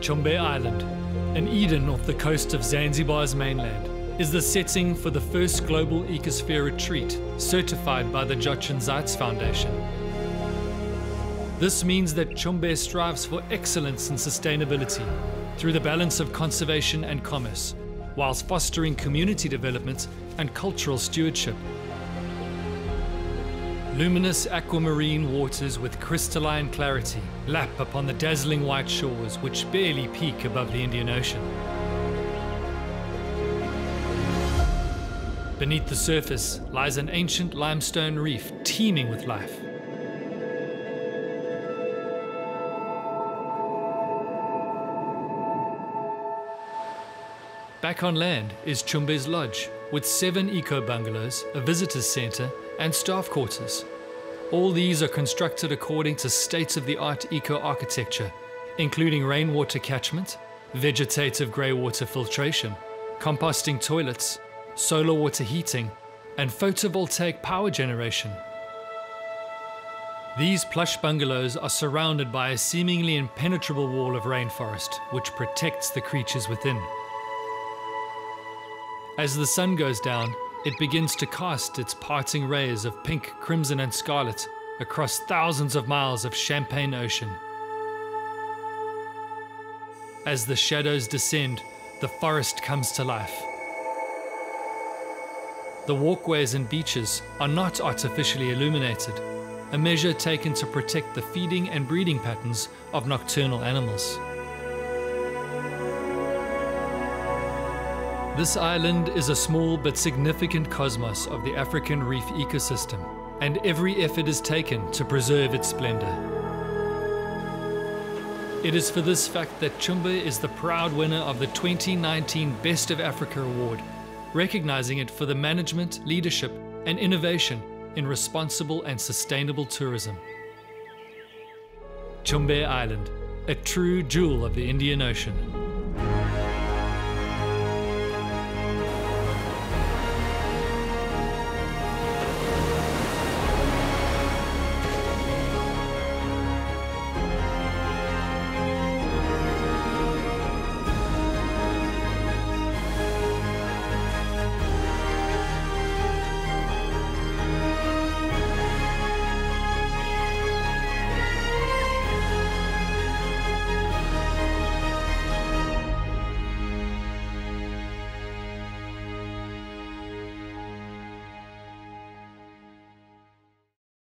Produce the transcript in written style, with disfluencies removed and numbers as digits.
Chumbe Island, an Eden off the coast of Zanzibar's mainland, is the setting for the first global ecosphere retreat certified by the Jochen Zeitz Foundation. This means that Chumbe strives for excellence in sustainability through the balance of conservation and commerce, whilst fostering community development and cultural stewardship. Luminous aquamarine waters with crystalline clarity lap upon the dazzling white shores which barely peak above the Indian Ocean. Beneath the surface lies an ancient limestone reef teeming with life. Back on land is Chumbe's Lodge, with 7 eco-bungalows, a visitors centre and staff quarters. All these are constructed according to state-of-the-art eco-architecture, including rainwater catchment, vegetative greywater filtration, composting toilets, solar water heating, and photovoltaic power generation. These plush bungalows are surrounded by a seemingly impenetrable wall of rainforest, which protects the creatures within. As the sun goes down, it begins to cast its parting rays of pink, crimson and scarlet across thousands of miles of champagne ocean. As the shadows descend, the forest comes to life. The walkways and beaches are not artificially illuminated, a measure taken to protect the feeding and breeding patterns of nocturnal animals. This island is a small but significant cosmos of the African reef ecosystem, and every effort is taken to preserve its splendor. It is for this fact that Chumbe is the proud winner of the 2019 Best of Africa Award, recognizing it for the management, leadership, and innovation in responsible and sustainable tourism. Chumbe Island, a true jewel of the Indian Ocean.